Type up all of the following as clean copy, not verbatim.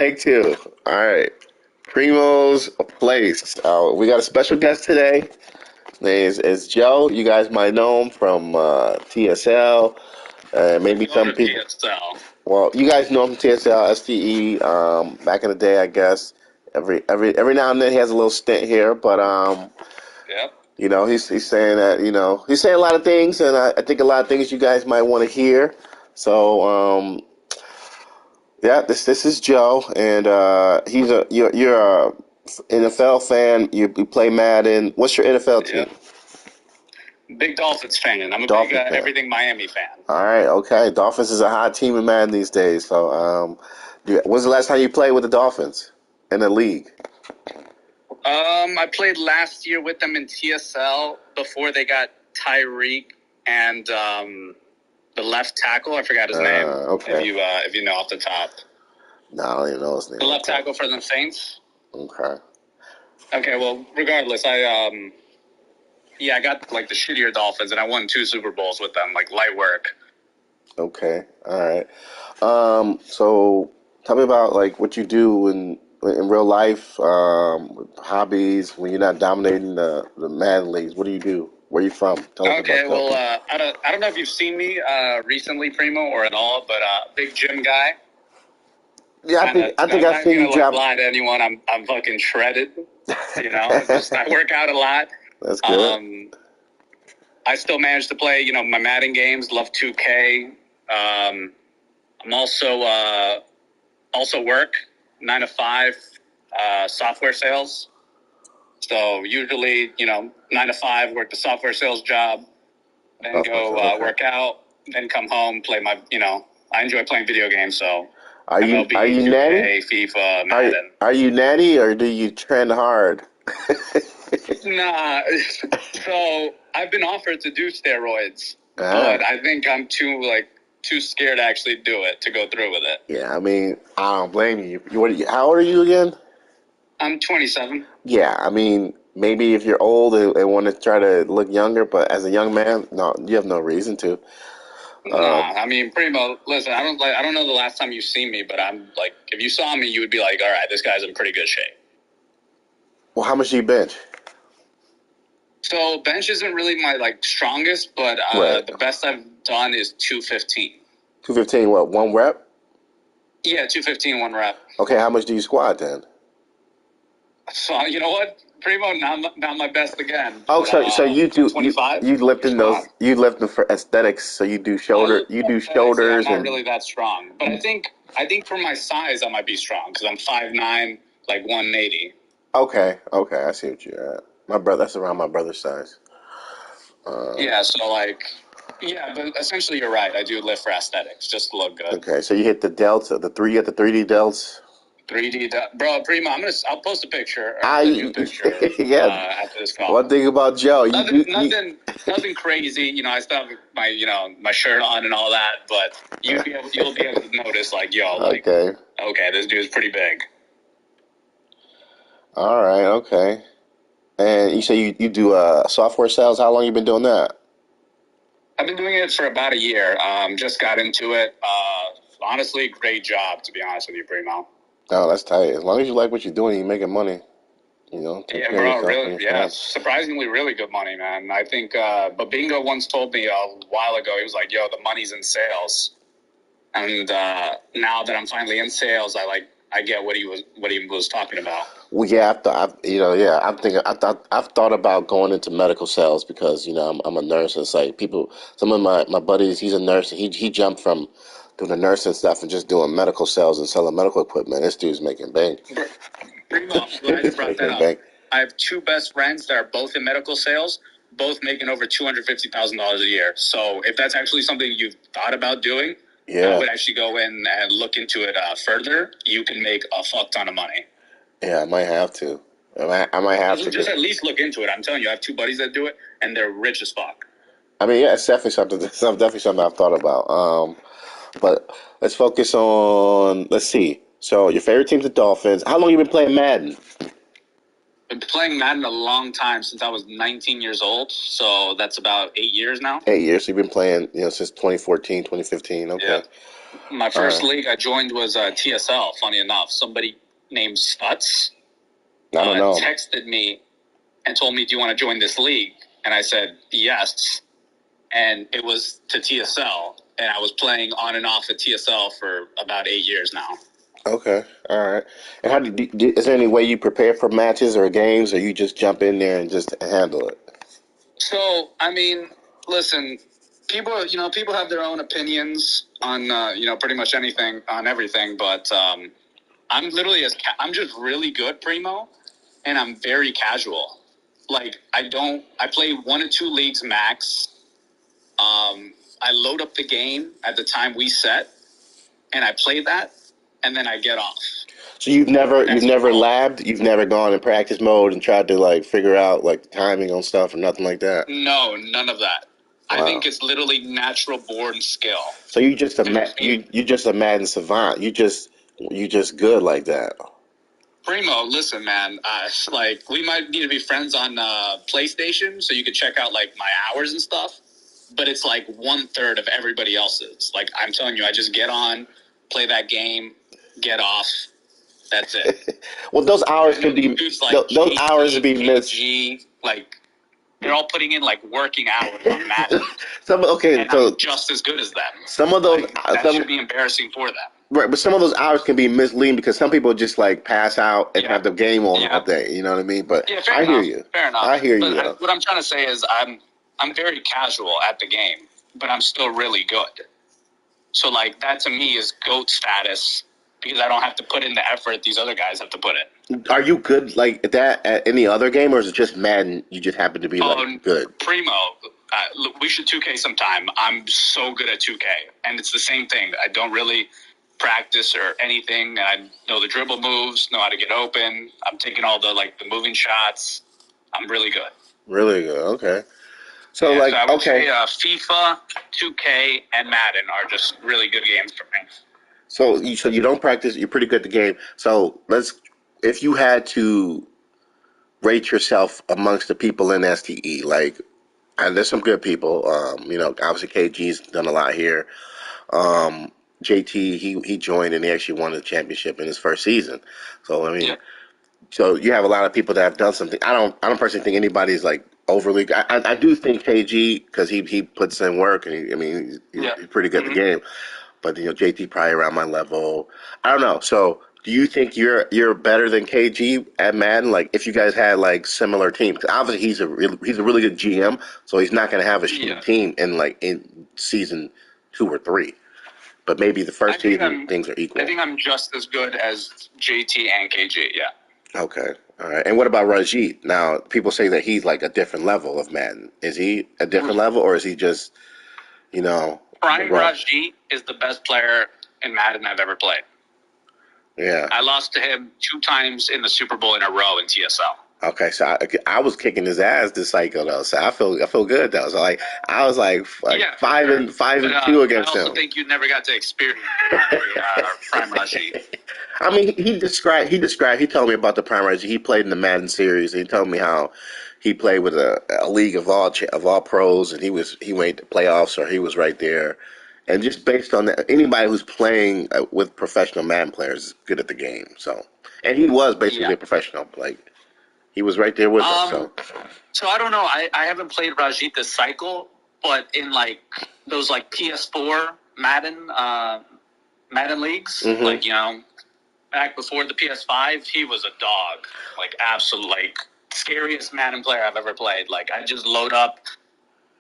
Take two. All right. Primo's place. We got a special guest today. His name is Joe. You guys might know him from TSL. Maybe some people. TSL. Well, you guys know him from TSL, STE. Back in the day, I guess. Every now and then he has a little stint here, but Yep. he's saying that he's saying a lot of things, and I think a lot of things you guys might want to hear. So yeah, this is Joe, and you're a NFL fan. You play Madden. What's your NFL team? Yep. Big Dolphins fan. I'm a Dolphins big fan. everything Miami fan. All right, okay. Dolphins is a hot team in Madden these days. So, when's the last time you played with the Dolphins in the league? I played last year with them in TSL before they got Tyreek and the left tackle. I forgot his name. Okay. If you know off the top. No, I don't even know his name. The left tackle for the Saints. Okay. Okay. Well, regardless, I got like the shittier Dolphins, and I won 2 Super Bowls with them, like light work. Okay. All right. So tell me about like what you do in real life, hobbies when you're not dominating the Madden leagues. What do you do? Where you from? Tell us Okay, about well, that. I don't know if you've seen me recently, Primo, or at all, but big gym guy. Yeah, I think I've seen you drop. Lie to anyone. I'm fucking shredded. I work out a lot. That's good. I still manage to play, my Madden games. Love 2K. I'm also work 9 to 5, software sales. So usually, 9 to 5, work the software sales job, then go work out, then come home, play my, I enjoy playing video games. So are you MLB, 2K, natty? FIFA, Madden. Are you natty or do you trend hard? Nah. So I've been offered to do steroids, but I think I'm too scared to actually do it, to go through with it. Yeah, I mean, I don't blame you. How old are you again? I'm 27. Yeah, I mean, maybe if you're old and want to try to look younger, but as a young man, no, you have no reason to. Nah, I mean, Primo, listen, I don't know the last time you've seen me, but I'm like, if you saw me, you would be like, all right, this guy's in pretty good shape. Well, how much do you bench? So bench isn't really my strongest, but Right. The best I've done is 215. 215, what, one rep? Yeah, 215, 1 rep. Okay, how much do you squat then? So you know what, Primo, not my best again. Oh, so you do 25. You lifting for aesthetics. So you do shoulders. I'm not really that strong, but I think for my size I might be strong because I'm 5'9", like 180. Okay, I see what you're at. My brother, that's around my brother's size. But essentially you're right. I do lift for aesthetics, just to look good. Okay, so you hit the delta, you hit the 3D delts. 3D, bro, Primo. I'll post a picture. Yeah. After this call. One thing about Joe, nothing crazy. I still have my shirt on and all that, but you'll be able to notice, okay, this dude's pretty big. All right, okay. And you say you do software sales. How long you been doing that? I've been doing it for about a year. Just got into it. Honestly, great job, to be honest with you, Primo. Oh, that's tight. As long as you like what you're doing, you're making money. Yeah, bro, really, yeah, surprisingly really good money, man. I think, but Bingo once told me a while ago, he was like, yo, the money's in sales. And now that I'm finally in sales, I get what he was talking about. Well, yeah, I've thought about going into medical sales because, I'm a nurse. And it's like some of my buddies, he's a nurse, and he jumped from doing the nursing stuff and just doing medical sales and selling medical equipment. This dude's making bank. Pretty much. Glad you brought that up. I have 2 best friends that are both in medical sales, both making over $250,000 a year. So if that's actually something you've thought about doing, I would actually go in and look into it further. You can make a fuck ton of money. Yeah, I might have to. I might have to. Just at least look into it. I'm telling you, I have 2 buddies that do it, and they're rich as fuck. I mean, yeah, it's definitely something I've thought about. But let's focus on. Let's see. So your favorite team's the Dolphins. How long you been playing Madden? I've been playing Madden a long time, since I was 19 years old. So that's about 8 years now. 8 years. So you've been playing, since 2014, 2015. Okay. Yeah. My first league I joined was TSL. Funny enough, somebody named Stutz I don't know. texted me and told me, "Do you want to join this league?" And I said yes. And it was to TSL, and I was playing on and off at TSL for about 8 years now. Okay, all right. And how is there any way you prepare for matches or games, or you just jump in there and just handle it? So, I mean, listen, people have their own opinions on, pretty much anything, on everything, but I'm just really good, Primo, and I'm very casual. Like, I play 1 or 2 leagues max. I load up the game at the time we set, and I play that, and then I get off. So you've never labbed, you've never gone in practice mode and tried to like figure out like timing on stuff or nothing like that? No, none of that. Wow. I think it's literally natural born skill. So you just you just a Madden savant. You just good like that. Primo, listen, man. Like we might need to be friends on PlayStation, so you could check out like my hours and stuff. But it's like 1/3 of everybody else's. Like I'm telling you, I just get on, play that game, get off. That's it. Well, those hours can be those hours would be missed. Like they're all putting in like working hours on Madden. So I'm just as good as them. Some of those that should be embarrassing for them. Right, but some of those hours can be misleading because some people just like pass out and have the game on all day. You know what I mean? But I hear you. Fair enough. I hear you. What I'm trying to say is I'm very casual at the game, but I'm still really good. So like that to me is GOAT status because I don't have to put in the effort these other guys have to put in. Are you good like that at any other game, or is it just Madden? You just happen to be like good. Primo, we should 2K sometime. I'm so good at 2K, and it's the same thing. I don't really practice or anything. I know the dribble moves, know how to get open. I'm taking all the moving shots. I'm really good. Really good. Okay. So so I would say FIFA, 2K, and Madden are just really good games for me. So you don't practice. You're pretty good at the game. So if you had to rate yourself amongst the people in STE, and there's some good people. Obviously KG's done a lot here. JT, he joined and he actually won the championship in his first season. So I mean, so you have a lot of people that have done something. I don't personally think anybody's like overly. I do think KG because he puts in work and he's pretty good at the game. But JT probably around my level. I don't know. So do you think you're better than KG at Madden? Like if you guys had like similar teams, 'cause obviously he's a really good GM, so he's not going to have a shitty team in season 2 or 3. But maybe the first season things are equal. I think I'm just as good as JT and KG. Yeah. Okay. All right. And what about Rajit? Now people say that he's like a different level of Madden. Is he a different level, or is he just Prime Rajit is the best player in Madden I've ever played. Yeah. I lost to him 2 times in the Super Bowl in a row in TSL. Okay, so I was kicking his ass this cycle though, so I feel good though. So I was like 5 and 2 against him. I also think you never got to experience Prime Rajit. I mean, he told me about the Prime Rajit. He played in the Madden series. He told me how he played with a league of all pros, and he went to playoffs, or he was right there. And just based on that, anybody who's playing with professional Madden players is good at the game. So, and he was basically a professional. He was right there with us. So I don't know. I haven't played Rajit this cycle, but in those PS4 Madden leagues, back before the PS5, he was a dog. Absolute scariest Madden player I've ever played. I just load up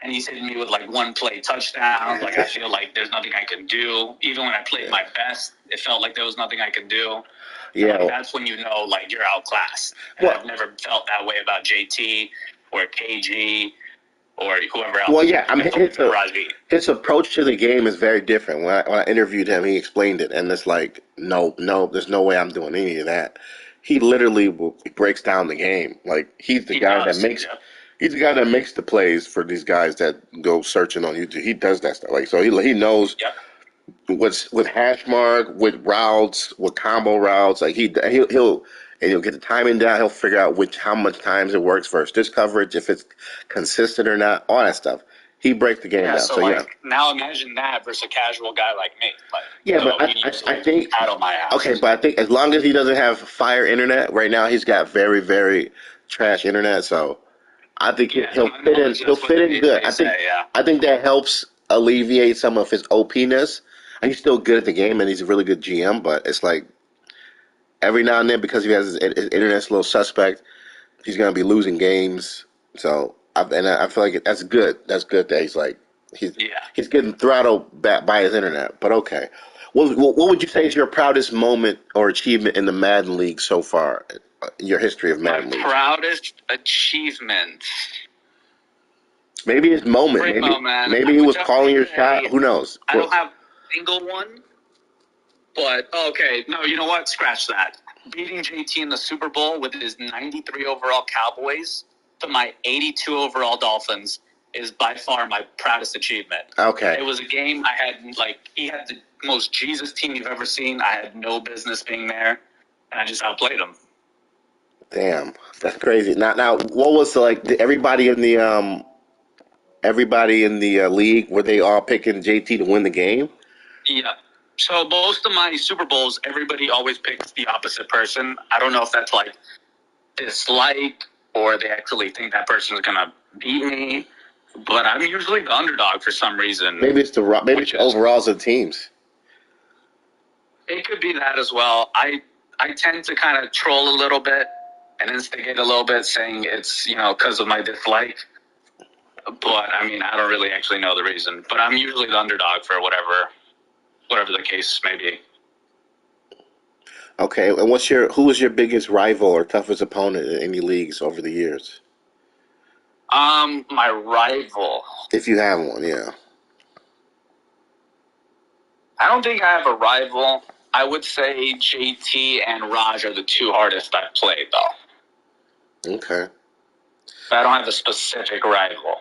and he's hitting me with 1 play touchdowns. I feel like there's nothing I can do. Even when I played my best, it felt like there was nothing I could do. Yeah, that's when you're outclassed. I've never felt that way about JT or KG or whoever else. Well, yeah, his approach to the game is very different. When I interviewed him, he explained it, and it's no, there's no way I'm doing any of that. He literally breaks down the game. He's the guy that makes. Yeah. He's the guy that makes the plays for these guys that go searching on YouTube. He does that stuff. So he knows. Yep. What's with hash mark, with routes, with combo routes, he'll get the timing down. He'll figure out how much times it works versus this coverage, if it's consistent or not, all that stuff. He breaks the game down. So like now imagine that versus a casual guy like me. Like, yeah, but I think paddle my ass. Okay, but I think as long as he doesn't have fire internet right now, he's got very, very trash internet. So I think he'll fit in. He'll fit in good. I think that helps alleviate some of his OP-ness. And he's still good at the game, and he's a really good GM. But it's like every now and then, because he has his internet's a little suspect, he's gonna be losing games. So I feel like that's good. That's good that he's getting throttled back by his internet. But okay, what would you say is your proudest moment or achievement in the Madden League so far? In your history of Madden League? My proudest achievement. Maybe his moment. Primo, maybe he was calling your shot. Who knows? I don't have a single one. But okay, no, you know what? Scratch that. Beating JT in the Super Bowl with his 93 overall Cowboys to my 82 overall Dolphins is by far my proudest achievement. Okay. It was a game I had, he had the most Jesus team you've ever seen. I had no business being there, and I just outplayed him. Damn, that's crazy. Now, what was everybody in the league, were they all picking JT to win the game? Yeah. So most of my Super Bowls, everybody always picks the opposite person. I don't know if that's dislike or they actually think that person is gonna beat me. But I'm usually the underdog for some reason. Maybe it's the overalls of teams. It could be that as well. I tend to kind of troll a little bit and instigate a little bit, saying it's because of my dislike. But I mean, I don't really actually know the reason. But I'm usually the underdog for whatever the case may be. Okay, and who was your biggest rival or toughest opponent in any leagues over the years? My rival. If you have one, yeah. I don't think I have a rival. I would say JT and Raj are the two hardest I've played, though. Okay. But I don't have a specific rival.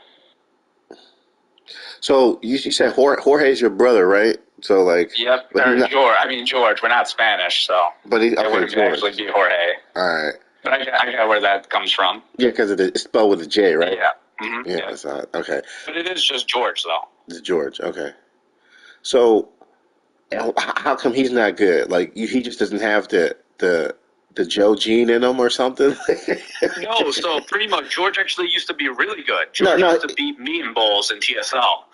So you said Jorge's your brother, right? So Yep. George. We're not Spanish, so. But it wouldn't actually be Jorge. All right. But I get where that comes from. Yeah, because it's spelled with a J, right? Yeah. Mm-hmm. Yeah, that's odd. Okay. But it is just George, though. It's George. Okay. So how come he's not good? He just doesn't have the Joe gene in him or something? No, so Primo, George actually used to be really good. George used to beat me in bowls in TSL.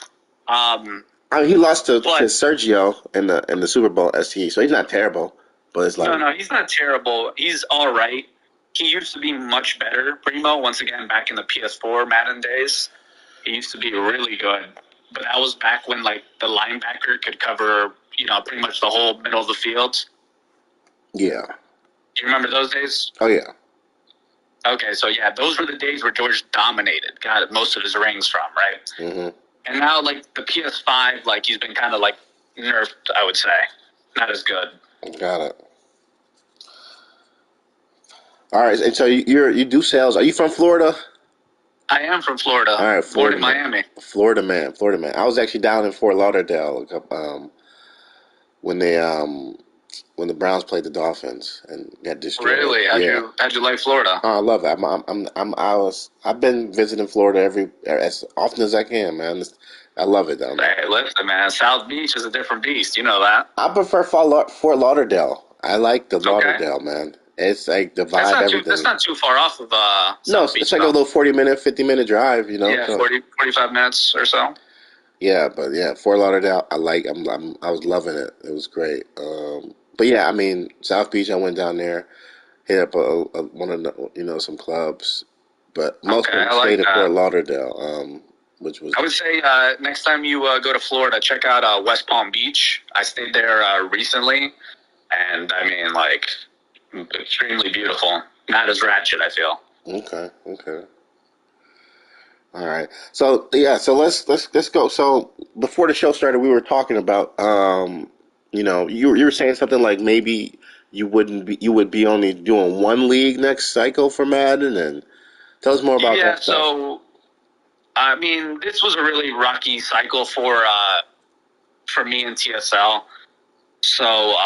He lost to Sergio in the Super Bowl SE, so he's not terrible. But it's No, he's not terrible. He's all right. He used to be much better, Primo, once again, back in the PS4 Madden days. He used to be really good. But that was back when, the linebacker could cover, pretty much the whole middle of the field. Yeah. Do you remember those days? Oh, yeah. Okay, so, yeah, those were the days where George dominated, got most of his rings from, right? Mm-hmm. And now, the PS5, he's been kind of, nerfed, I would say. Not as good. Got it. All right, and so you do sales. Are you from Florida? I am from Florida. All right, Florida, Miami. Florida man. I was actually down in Fort Lauderdale when the Browns played the Dolphins and got destroyed. Really? How'd you like Florida? Oh, I love it. I've been visiting Florida as often as I can, man. I love it down there. Hey, listen, man. South Beach is a different beast. You know that. I prefer Fort Lauderdale. I like the Lauderdale, man. It's like the vibe, everything. That's not too far off of South Beach, it's like a little 40-minute, 50-minute drive, Yeah, 45 minutes or so. Yeah, but yeah, Fort Lauderdale, I was loving it. It was great. But yeah, I mean, South Beach, I went down there, hit up one of the, some clubs, but most of them stayed at Fort Lauderdale, which was. I would say next time you go to Florida, check out West Palm Beach. I stayed there recently, and I mean, extremely beautiful. Not as ratchet, I feel. Okay. All right. So yeah, let's go. So before the show started, we were talking about you were saying something like maybe you would be only doing one league next cycle for Madden, and tell us more about that stuff. So I mean, this was a really rocky cycle for me in TSL. So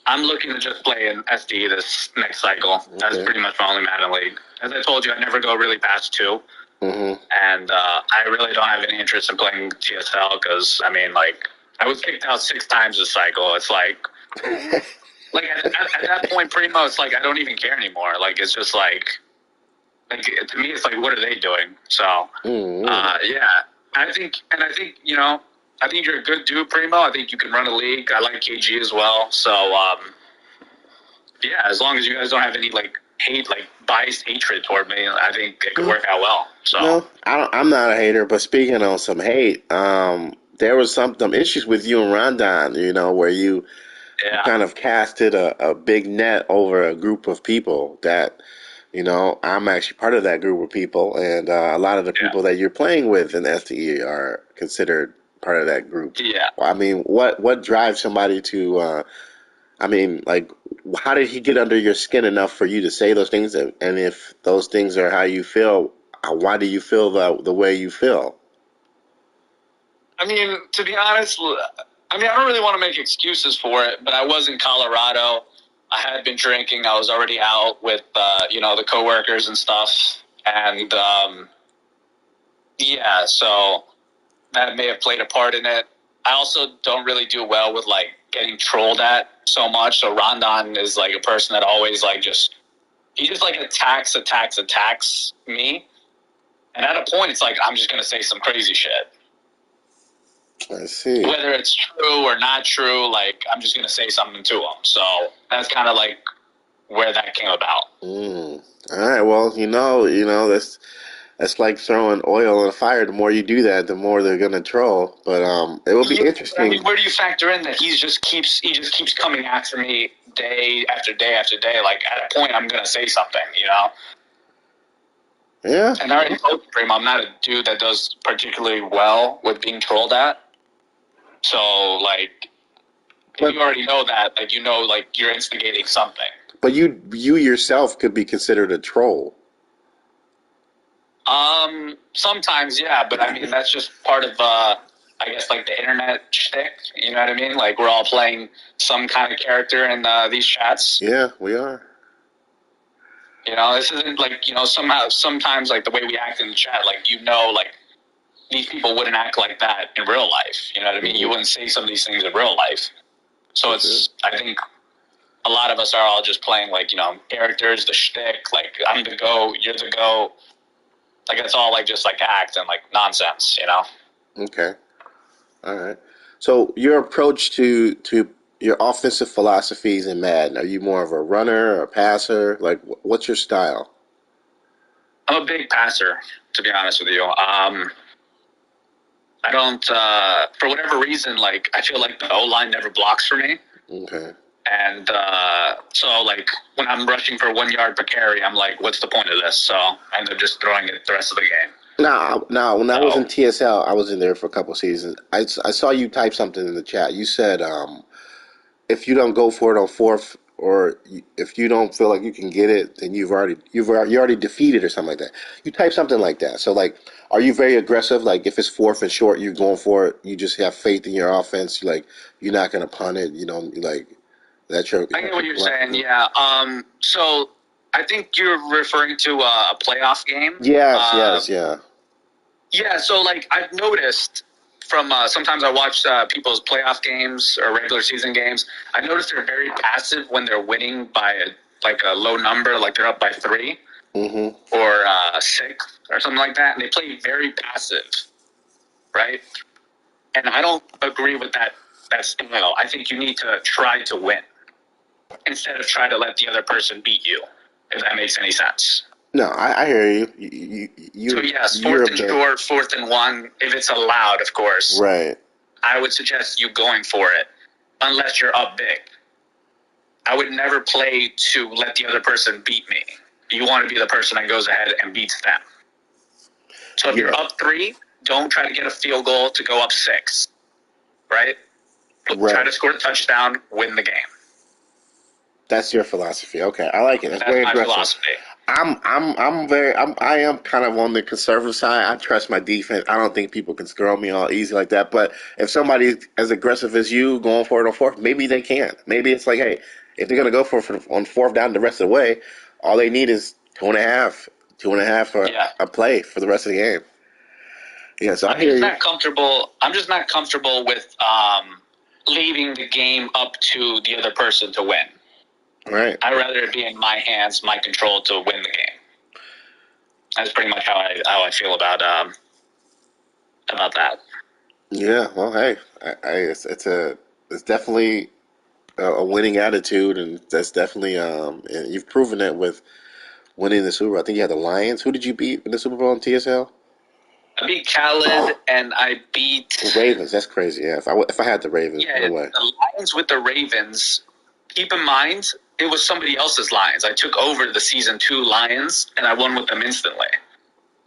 I'm looking to just play in SD this next cycle. Okay. That's pretty much my only Madden league. As I told you, I never go really past 2. And I really don't have any interest in playing TSL because, I mean, like, I was kicked out 6 times this cycle. It's like, at that point, Primo, it's like I don't even care anymore. Like, it's just like to me, it's like, what are they doing? So, yeah, I think I think you're a good dude, Primo. I think you can run a league. I like KG as well. So, yeah, as long as you guys don't have any like hate, like biased hatred toward me, I think it could work out well. So, no, I'm not a hater. But speaking on some hate, there was some issues with you and Rondon. Where you kind of casted a big net over a group of people that. I'm actually part of that group of people, and a lot of the people that you're playing with in STE are considered part of that group. Yeah. I mean, what drives somebody to? I mean, like, how did he get under your skin enough for you to say those things? And if those things are how you feel, why do you feel the way you feel? I mean, to be honest, I don't really want to make excuses for it, but I was in Colorado. I had been drinking. I was already out with, the coworkers and stuff. And, yeah, so that may have played a part in it. I also don't really do well with, like, getting trolled at so much. So Rondon is, like, a person that always, like, he just, like, attacks me. And at a point, it's like, I'm just going to say some crazy shit. I see. Whether it's true or not true, like, I'm just going to say something to him. So that's kind of, like, where that came about. All right. Well, that's like throwing oil on a fire. The more you do that, the more they're gonna troll. But it will be interesting. I mean, where do you factor in that he just keeps coming after me day after day after day? Like, at a point, I'm gonna say something, Yeah. And I already told Primo, I'm not a dude that does particularly well with being trolled at. So, like, if you already know that, like, like, you're instigating something. But you yourself could be considered a troll. Sometimes, yeah, but I mean, that's just part of, I guess, like, the internet shtick, you know what I mean? Like, we're all playing some kind of character in these chats. Yeah, we are. This isn't, like, sometimes, like, the way we act in the chat, like, like, these people wouldn't act like that in real life, you know what I mean? You wouldn't say some of these things in real life. So I think a lot of us are all just playing, like, characters, the shtick, like, I'm the GOAT, you're the GOAT. Like, it's all, like, just, like, act and, like, nonsense, Okay. All right. So your approach to your offensive philosophies in Madden, are you more of a runner or a passer? Like, what's your style? I'm a big passer, to be honest with you. I don't, for whatever reason, like, I feel like the O-line never blocks for me. Okay. And so, like, when I'm rushing for 1 yard per carry, I'm like, what's the point of this? So I end up just throwing it the rest of the game. Now, when I was in TSL, I was in there for a couple of seasons. I saw you type something in the chat. You said, if you don't go for it on fourth, or if you don't feel like you can get it, then you're already defeated or something like that. You type something like that. So, like, are you very aggressive? Like, if it's fourth and short, you're going for it. You just have faith in your offense. You're not going to punt it. That's your. I get what you're saying. Yeah. So I think you're referring to a playoff game. Yes. Yeah. Yeah. So, like, I've noticed from sometimes I watch people's playoff games or regular season games. I noticed they're very passive when they're winning by a low number, like they're up by 3 or 6 or something like that, and they play very passive, right? And I don't agree with that style. I think you need to try to win instead of try to let the other person beat you, if that makes any sense. No, I hear you. So, yes, fourth and short, 4th and 1, if it's allowed, of course. Right. I would suggest you going for it, unless you're up big. I would never play to let the other person beat me. You want to be the person that goes ahead and beats them. So if you're up 3, don't try to get a field goal to go up 6, right? Try to score a touchdown, win the game. That's your philosophy. Okay, I like it. That's very my aggressive. Philosophy. I am kind of on the conservative side. I trust my defense. I don't think people can throw me all easy like that. But if somebody's as aggressive as you going for it on fourth, maybe they can. Maybe it's like, hey, if they're gonna go for it on fourth down the rest of the way, all they need is 2.5 2.5 or a play for the rest of the game. Yeah, so I'm just not comfortable with leaving the game up to the other person to win. Right. I'd rather it be in my hands, my control to win the game. That's pretty much how I feel about that. Yeah. Well, hey, it's definitely a winning attitude, and that's definitely and you've proven that with winning the Super Bowl. I think you had the Lions. Who did you beat in the Super Bowl in TSL? I beat Khaled, and I beat the Ravens. That's crazy. Yeah, if I had the Ravens, no way. The Lions with the Ravens. Keep in mind, it was somebody else's Lions. I took over the season 2 Lions, and I won with them instantly.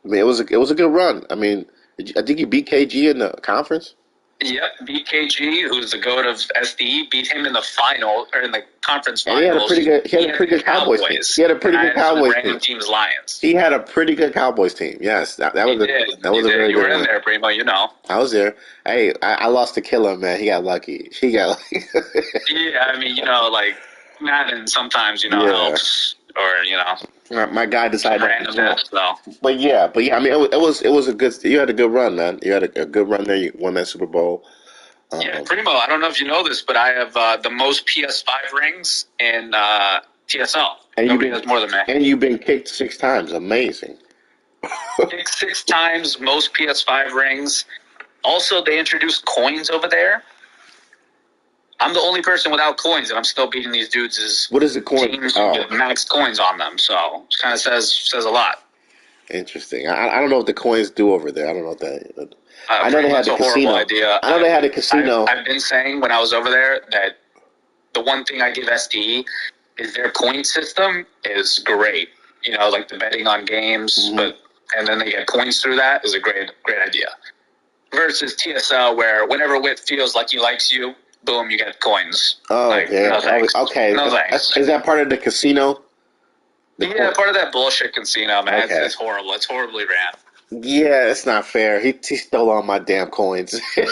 I mean, it was a good run. I mean, I think you beat KG in the conference. Yep, beat KG, who's the GOAT of SDE, beat him in the final or in the conference finals. And he had a pretty good Cowboys team. He had a pretty good Cowboys team. Team's Lions. He had a pretty good Cowboys team. Yes, that was a very good one. You were in there, Primo. You know. I was there. Hey, I lost to Killer, man. He got lucky. Yeah, I mean, like Madden sometimes helps, or My guy decided randomness. But yeah. I mean, it was a good. You had a good run, man. You had a good run there. You won that Super Bowl. Primo, I don't know if you know this, but I have the most PS5 rings in TSL. And nobody has more than me. And you've been kicked 6 times. Amazing. Kicked 6 times, most PS5 rings. Also, they introduced coins over there. I'm the only person without coins, and I'm still beating these dudes. What is the coin? Teams with max coins on them, so it kind of says a lot. Interesting. I don't know what the coins do over there. I don't know what that. I know they had the casino. Idea. I know they had a casino. I've been saying when I was over there that the one thing I give SDE is their point system is great. Like the betting on games, and then they get points through that is a great idea. Versus TSL, where whenever Whit feels like he likes you, boom, you get coins. Oh, yeah. No thanks. Okay. No thanks. Is that part of the casino? Part of that bullshit casino, man. Okay. It's horrible. It's horribly ran. Yeah, it's not fair. He stole all my damn coins. You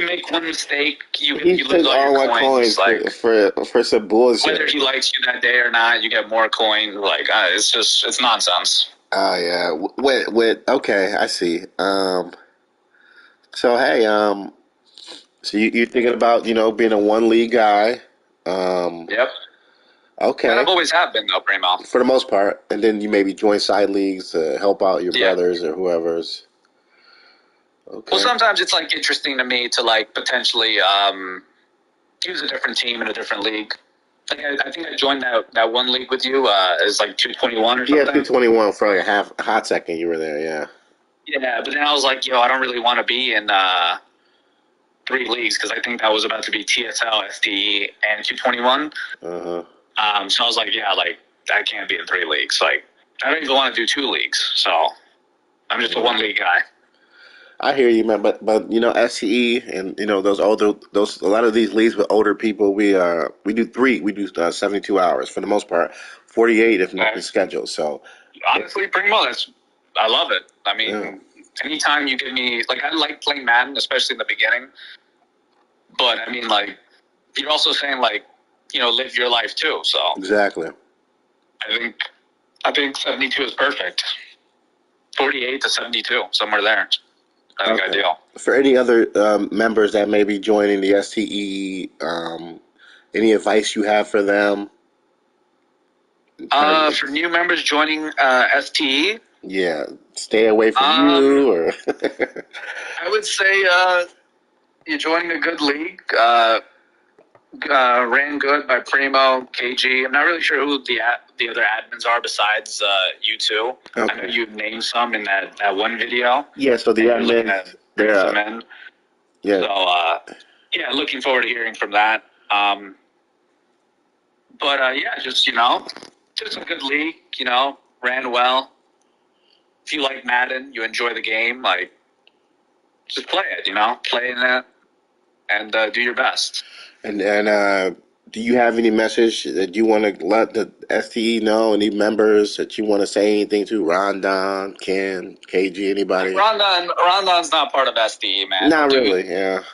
make one mistake, you lose all your coins. For some bullshit. Whether he likes you that day or not, you get more coins. It's nonsense. Oh yeah. Okay, I see. So hey, so you're thinking about being a one league guy. Yep. Okay. And I've always have been, though, Primo. For the most part. And then you maybe join side leagues to help out your brothers or whoever's. Okay. Well, sometimes it's, interesting to me to, potentially use a different team in a different league. I think I joined that one league with you as, 221 or something. Yeah, 221 for, a hot second you were there, yeah. Yeah, but then I was like, I don't really want to be in 3 leagues because I think that was about to be TSL, SDE, and 221. Uh-huh. So I was like, I can't be in 3 leagues. I don't even want to do 2 leagues. So I'm just a 1 league guy. I hear you, man. But SCE and those a lot of these leagues with older people, we do 3. We do 72 hours for the most part, 48 if not scheduled. So honestly, Primo, I love it. I mean, anytime you give me I like playing Madden, especially in the beginning. But I mean, you're also saying live your life too. So exactly. I think 72 is perfect. 48 to 72, somewhere there. I think ideal. For any other members that may be joining the STE, any advice you have for them? For new members joining STE? Yeah, stay away from you, or I would say you're joining a good league. Ran good by Primo, KG. I'm not really sure who the other admins are besides you two. Okay. I know you named some in that one video. Yeah, so the admins, they're So looking forward to hearing from that. Just a good league. Ran well. If you like Madden, you enjoy the game. Just play it. Play in it and do your best. And do you have any message that you want to let the STE know? Any members that you want to say anything to? Rondon, Ken, KG, anybody? Rondon's not part of STE, man. Not really, yeah.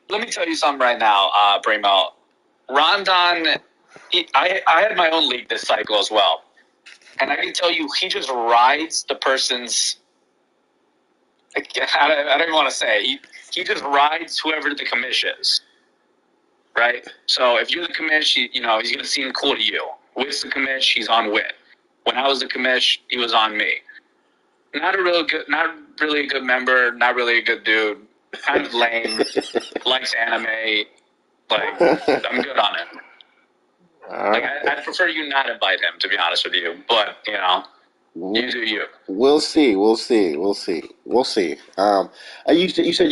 Let me tell you something right now, Primo. Rondon, I had my own league this cycle as well. And I can tell you, he just rides the person's. I don't even want to say. He just rides whoever the commish is, right? So if you're the commish, he's going to seem cool to you. Whit's the commish, he's on Whit. When I was the commish, he was on me. Not really a good member, not really a good dude. Kind of lame, likes anime. Like, I'm good on it. Like, I'd prefer you not invite him, to be honest with you. But, you do you. We'll see. You said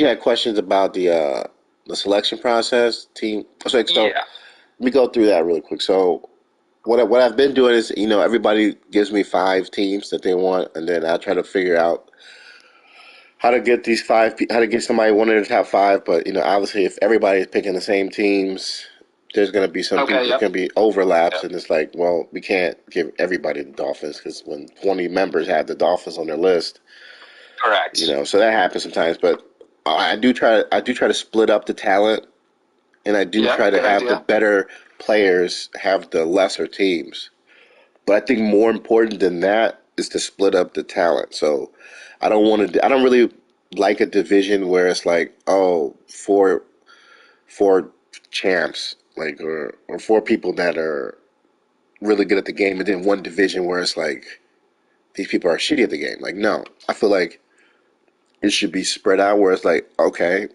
you had questions about the selection process, team. So Yeah. let me go through that really quick. So what I've been doing is, everybody gives me 5 teams that they want, and then I try to figure out how to get how to get somebody one of the top 5. But obviously, if everybody's picking the same teams, there's going to be some people. There's going to be overlaps, and it's like, well, we can't give everybody the Dolphins because when 20 members have the Dolphins on their list, correct. So that happens sometimes. But I do try to split up the talent, and I do try to have the better players have the lesser teams. But I think more important than that is to split up the talent. So I don't really like a division where it's like, oh, four champs, like or 4 people that are really good at the game, and then one division where it's like these people are shitty at the game. Like, no, I feel like it should be spread out where it's like, okay,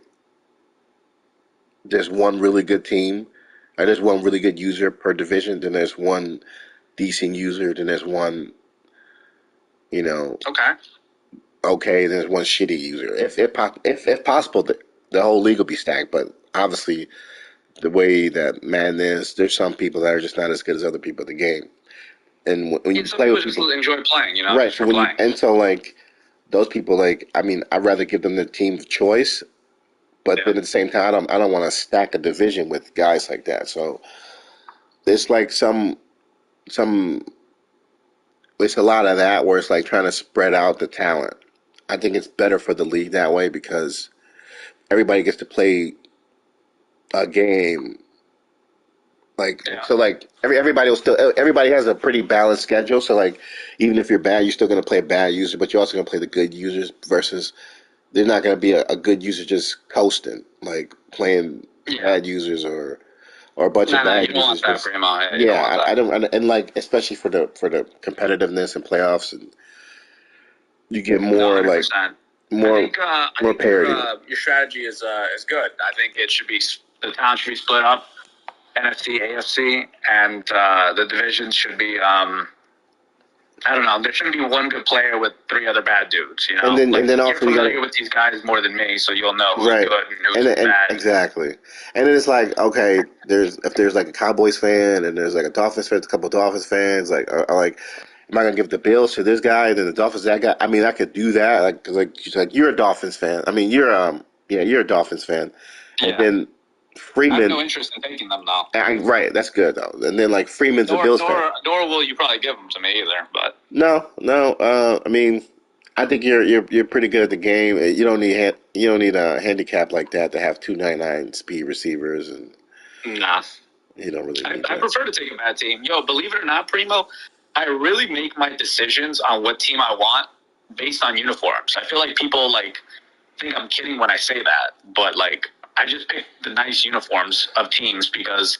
there's one really good team, or there's one really good user per division, then there's one decent user, then there's one, okay, then there's one shitty user. If possible, the whole league will be stacked. But obviously, the way that Madden is, there's some people that are just not as good as other people at the game. And when you play with people, just enjoy playing, right? So and so like those people, like, I mean, I'd rather give them the team of choice. But then at the same time, I don't want to stack a division with guys like that. So it's like it's a lot of that where it's like trying to spread out the talent. I think it's better for the league that way because everybody gets to play a game. So like everybody has a pretty balanced schedule. So like even if you're bad, you're still gonna play a bad user, but you're also gonna play the good users versus there's not gonna be a good user just coasting, like playing bad users or a bunch of bad users. Want that, Primo. I don't, and like especially for the competitiveness and playoffs, and you get more like more parity. Your strategy is good. I think it should be the town should be split up, NFC, AFC, and the divisions should be. I don't know. There shouldn't be one good player with 3 other bad dudes. And then also you're familiar with these guys more than me, so you'll know who's good and who's bad. Exactly. And then it's like, okay, if there's like a Cowboys fan and there's like a Dolphins fan, a couple of Dolphins fans, like am I gonna give the Bills to this guy and then the Dolphins to that guy? I mean, I could do that. Like you're a Dolphins fan. I mean, you're a Dolphins fan. Yeah. And then Freeman. I have no interest in taking them now. Right, that's good though. And then like Freeman's a Bills fan. Nor will you probably give them to me either. But no. I mean, I think you're pretty good at the game. You don't need a handicap like that to have 299 speed receivers and. Nah. You don't really. I prefer to take a bad team. Believe it or not, Primo, I really make my decisions on what team I want based on uniforms. I feel like people think I'm kidding when I say that, but I just pick the nice uniforms of teams because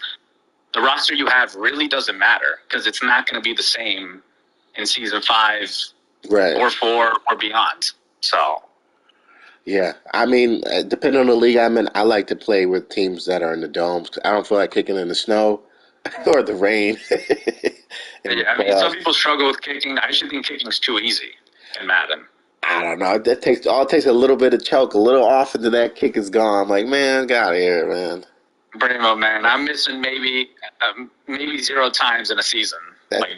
the roster you have really doesn't matter because it's not going to be the same in season 5 or 4 or beyond. So. Yeah, I mean, depending on the league I'm in, I like to play with teams that are in the domes. I don't feel like kicking in the snow or the rain. Some people struggle with kicking. I actually think kicking's too easy in Madden. I don't know. It takes a little bit of choke, a little off, and then that kick is gone. I'm like, man, get out of here, man. Primo, man, I'm missing maybe 0 times in a season.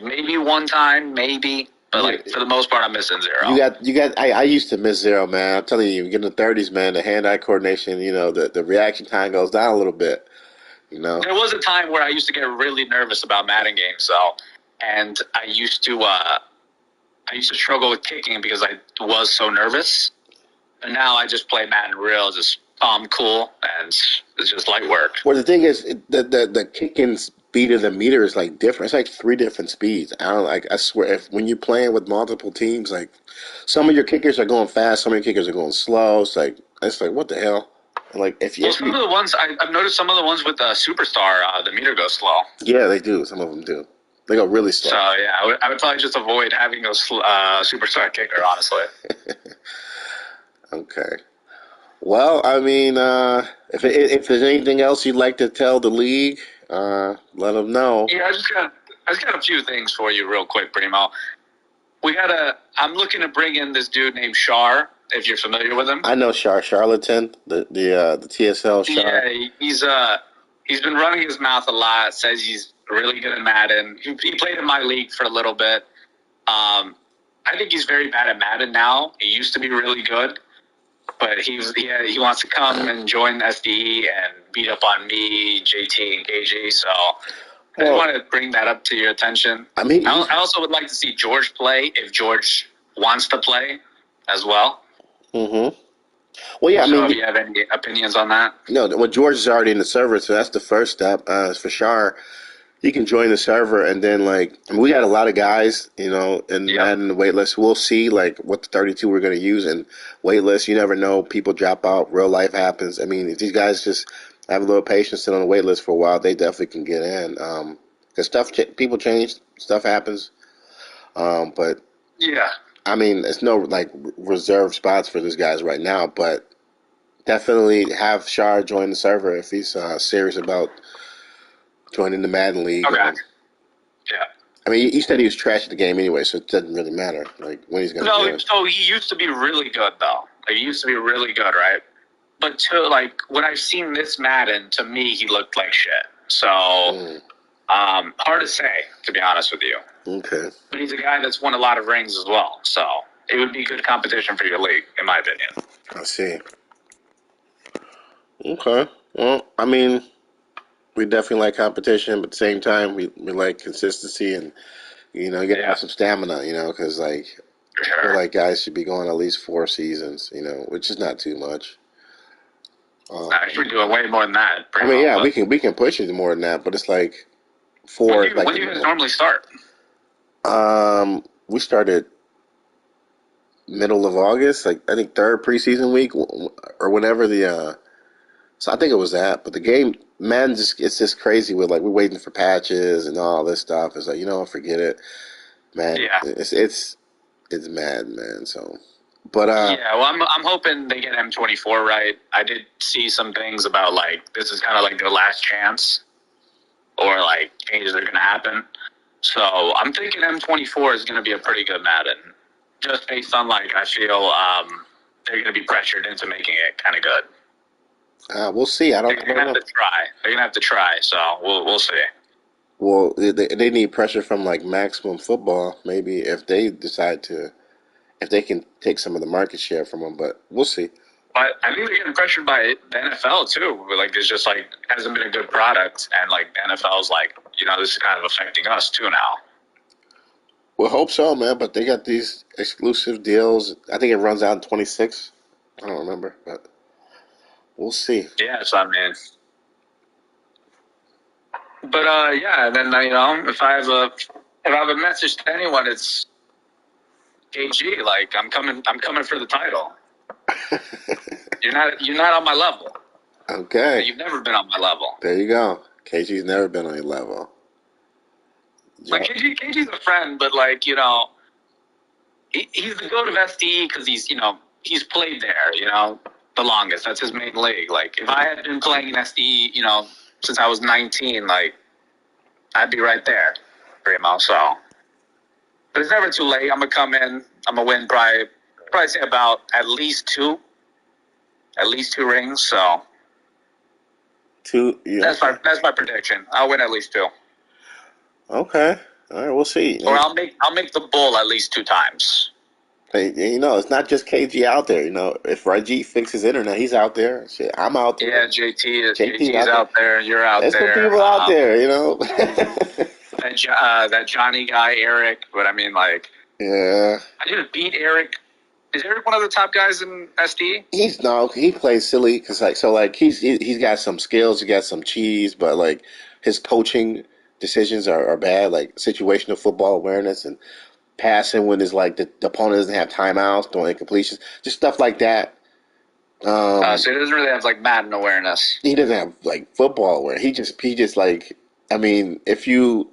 Maybe 1 time, maybe. But for the most part, I'm missing 0. You got. I used to miss 0, man. I'm telling you, get in the 30s, man. The hand-eye coordination, the reaction time goes down a little bit. There was a time where I used to get really nervous about Madden games, though, and I used to struggle with kicking because I was so nervous. And now I just play Madden real, just cool, and it's just light work. Well, the thing is, the kicking speed of the meter is like different. It's like three different speeds. I don't like. I swear, if when you're playing with multiple teams, like some of your kickers are going fast, some of your kickers are going slow. It's like what the hell? Like some of the ones I've noticed, some of the ones with the Superstar, the meter goes slow. Yeah, they do. Some of them do. They go really slow. So yeah, I would probably just avoid having a Superstar kicker, honestly. Okay. Well, I mean, if there's anything else you'd like to tell the league, let them know. Yeah, I just got a few things for you real quick, Primo. I'm looking to bring in this dude named Shar, if you're familiar with him. I know Shar, Charlatan, the TSL Shar. Yeah, he's been running his mouth a lot, says he's really good at Madden. He played in my league for a little bit. I think he's very bad at Madden now. He used to be really good. But he wants to come and join SDE and beat up on me, JT, and KG. So I just want to bring that up to your attention. I mean, I also would like to see George play if George wants to play as well. Mm-hmm. Well, yeah. So if you have any opinions on that? No. Well, George is already in the server, so that's the first step. For Shar, he can join the server, and then we got a lot of guys, in the waitlist. We'll see what the 32 we're going to use in waitlist. You never know; people drop out. Real life happens. I mean, if these guys just have a little patience, sit on the waitlist for a while, they definitely can get in. Because people change, stuff happens. But yeah, I mean, it's no reserved spots for these guys right now, but definitely have Shar join the server if he's serious about joining the Madden League. Okay. Yeah. I mean, he said he was trash at the game anyway, so it doesn't really matter when he's going to do it. So he used to be really good, though. He used to be really good, right? But when I've seen this Madden, to me, he looked like shit. So, hard to say, to be honest with you. Okay. But he's a guy that's won a lot of rings as well. So, it would be good competition for your league, in my opinion. I see. Okay. Well, I mean, we definitely like competition, but at the same time, we like consistency and, you got to have some stamina, because, I feel like guys should be going at least 4 seasons, which is not too much. Actually, doing way more than that. I mean, yeah, we can push it more than that, but it's like 4. When do you guys normally start? We started middle of August, I think 3rd preseason week or whenever so I think it was that. But the game, man, it's just crazy with we're waiting for patches and all this stuff. It's like, forget it, man. Yeah. It's mad, man. So, but yeah, well, I'm hoping they get M24 right. I did see some things about this is kind of like their last chance, or changes are going to happen. So I'm thinking M24 is going to be a pretty good Madden, just based on I feel they're going to be pressured into making it kind of good. We'll see. They're going to have to try. They're going to have to try. So we'll see. Well, they need pressure from Maximum Football. Maybe if they decide to, if they can take some of the market share from them. But we'll see. But I think they're getting pressured by the NFL too. It's just hasn't been a good product, and the NFL's this is kind of affecting us too now. Well, hope so, man. But they got these exclusive deals. I think it runs out in 26. I don't remember, but we'll see. Yeah, so I mean, but yeah. Then if I have a message to anyone, it's KG. I'm coming for the title. You're not on my level. Okay. You've never been on my level. There you go. KG's never been on your level. KG's a friend, but he's the goat of SDE because he's played there, the longest. That's his main league. If I had been playing in SDE, since I was 19, I'd be right there, Primo. So, but it's never too late. I'm gonna come in. I'm gonna win probably say about at least two rings. So, 2. Yeah. That's my prediction. I'll win at least 2. Okay. All right. We'll see. Or I'll make the bull at least 2 times. Hey, it's not just KG out there. If Rajiv fixes internet, he's out there. Shit, I'm out there. Yeah, JT's out there. You're out there. There's some people out there, that Johnny guy, Eric. But I mean, yeah. I didn't beat Eric. Is Eric one of the top guys in SD? He plays silly because he's got some skills, he got some cheese, but his coaching decisions are bad, like situational football awareness and passing when it's like the opponent doesn't have timeouts, throwing incompletions, just stuff like that. So he doesn't really have like Madden awareness. He doesn't have like football awareness. He just like, I mean, if you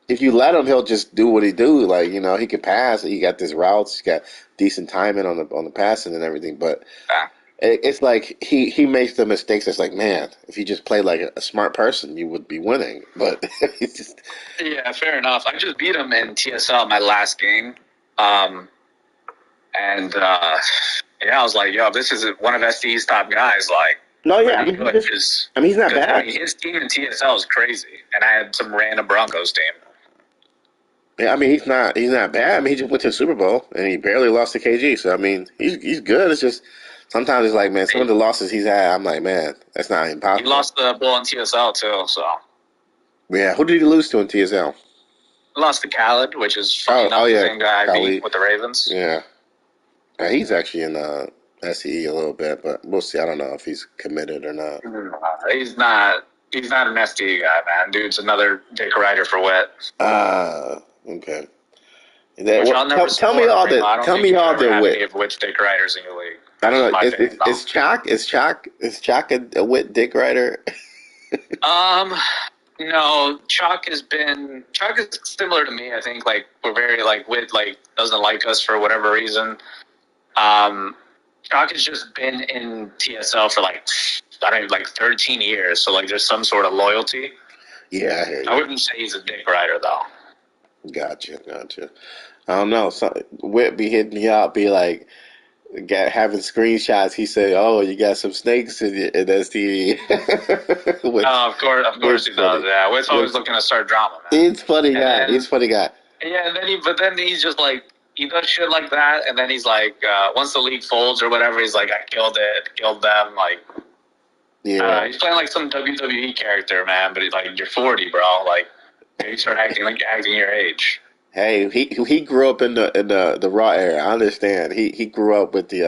let him, he'll just do what he do. Like, he can pass. He got this routes. He got decent timing on the passing and everything. But Yeah. it's like he makes the mistakes. It's like, man, if you just played like a smart person, you would be winning. But it's just, yeah, fair enough. I just beat him in TSL my last game, and yeah, I was like, yo, this is one of SD's top guys. Like, no, yeah, really good. he's not bad. I mean, his team in TSL is crazy, and I had some random Broncos team. Yeah, I mean, he's not bad. I mean, he just went to the Super Bowl and he barely lost to KG. So I mean, he's good. It's just sometimes it's like, man, some of the losses he's had, I'm like, man, that's not impossible. He lost the ball in TSL too, so. Yeah, who did he lose to in TSL? Lost to Khaled, which is funny enough the same guy I beat with the Ravens. Yeah, he's actually in SCE a little bit, but we'll see. I don't know if he's committed or not. He's not. He's not an SD guy, man. Dude's another dick rider for wet. Okay. Tell me all which dick riders in your league. I don't know. Is Chalk a wit dick rider? No, Chuck is similar to me. I think like we're very like Wit like doesn't like us for whatever reason. Chuck has just been in TSL for like I don't know, like 13 years, so like there's some sort of loyalty. Yeah, I hear you. I wouldn't say he's a dick rider though. Gotcha. I don't know. Wit be hitting me up, be like, having screenshots. He said, "Oh, you got some snakes in STD." Of course he does. Yeah, Wit's always looking to start drama, man. He's funny guy. Yeah, and then he's just like he does shit like that, and then he's like, once the league folds or whatever, he's like, I killed them, like. Yeah, he's playing like some WWE character, man. But he's like, you're 40, bro. Like, you start acting your age. Hey, he grew up in the Raw era. I understand. He grew up with the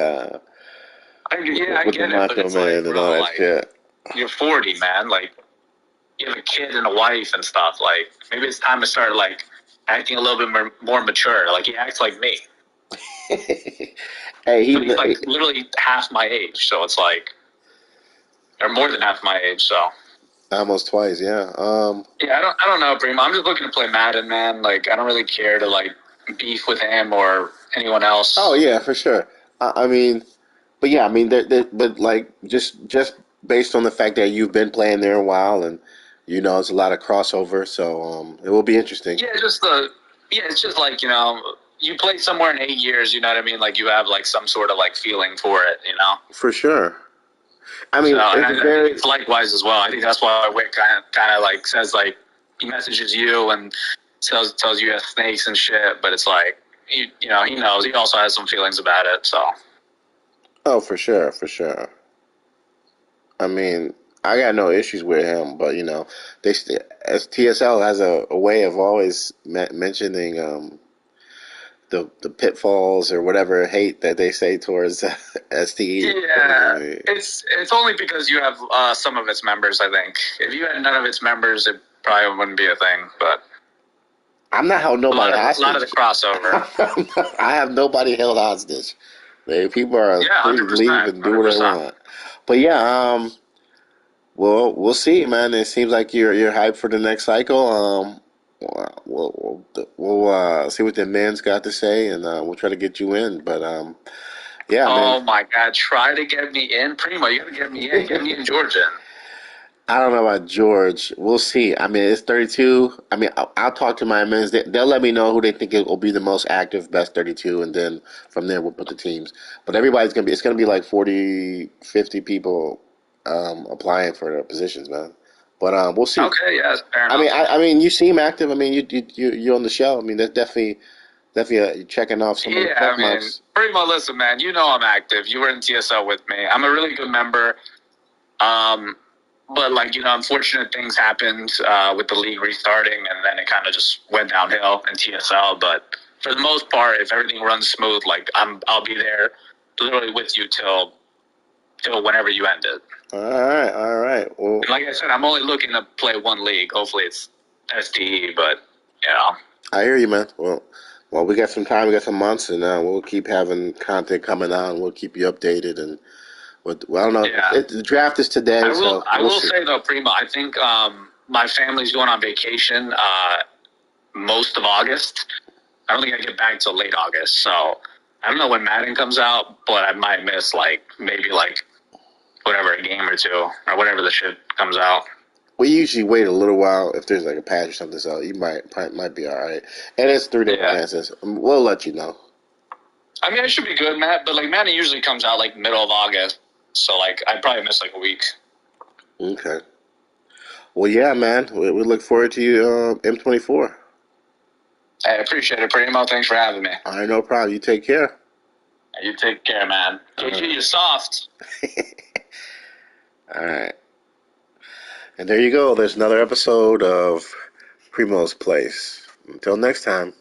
I get it, but it's like, bro, like, shit. You're 40, man. Like, you have a kid and a wife and stuff. Like, maybe it's time to start like acting a little bit more mature. Like, he acts like me. But he's like literally half my age, so it's like, or more than half my age, so. Almost twice, yeah. Yeah, I don't know, Primo. I'm just looking to play Madden, man. Like, I don't really care to like beef with him or anyone else. Oh yeah, for sure. I mean, but yeah, I mean, but like just based on the fact that you've been playing there a while, and it's a lot of crossover, so it will be interesting. Yeah, it's just like you play somewhere in 8 years. You know what I mean? Like you have like some sort of like feeling for it. For sure. I mean, it's likewise as well. I think that's why Wick kind of like says like he messages you and tells you he has snakes and shit, but it's like he knows he also has some feelings about it. So. Oh, for sure. I mean, I got no issues with him, but as TSL has a way of always mentioning the pitfalls or whatever hate that they say towards STE. Yeah, it's only because you have some of its members. I think if you had none of its members, it probably wouldn't be a thing. But I'm not held nobody hostage. A lot of the crossover. I have nobody held hostage. People are free to leave and do what they want. But yeah, well, we'll see, man. It seems like you're hyped for the next cycle. We'll see what the men's got to say, and we'll try to get you in. But yeah. Oh my God! Try to get me in, Primo. You gotta get me in. Get me in Georgia. I don't know about George. We'll see. I mean, it's 32. I mean, I'll talk to my men's. They'll let me know who they think it will be the most active, best 32, and then from there we'll put the teams. But it's gonna be like 40, 50 people applying for the positions, man. But we'll see. Okay, yeah, fair enough. I mean, you seem active. I mean, you're on the show. I mean, that's definitely checking off some of the check marks. Primo, listen, man. You know I'm active. You were in TSL with me. I'm a really good member. But like unfortunate things happened with the league restarting, and then it kind of just went downhill in TSL. But for the most part, if everything runs smooth, like I'll be there, literally with you till whenever you end it. All right. Well, like I said, I'm only looking to play one league. Hopefully, it's SDE, but yeah. I hear you, man. Well, we got some time, we got some months, and we'll keep having content coming out. We'll keep you updated, and well, I don't know. Yeah. The draft is today. I will say though, Primo, I think my family's going on vacation most of August. I don't think I get back till late August, so I don't know when Madden comes out, but I might miss maybe whatever, a game or two or whatever the shit comes out. We usually wait a little while if there's like a patch or something, so you might be all right. And it's 3 different chances. We'll let you know. I mean, it should be good, Matt. But Madden usually comes out middle of August, so I'd probably miss a week. Okay. Well, yeah, man. We look forward to you, M24. I appreciate it, Primo. Thanks for having me. All right, no problem. You take care. You take care, man. KG, you're soft. All right. And there you go. There's another episode of Primo's Place. Until next time.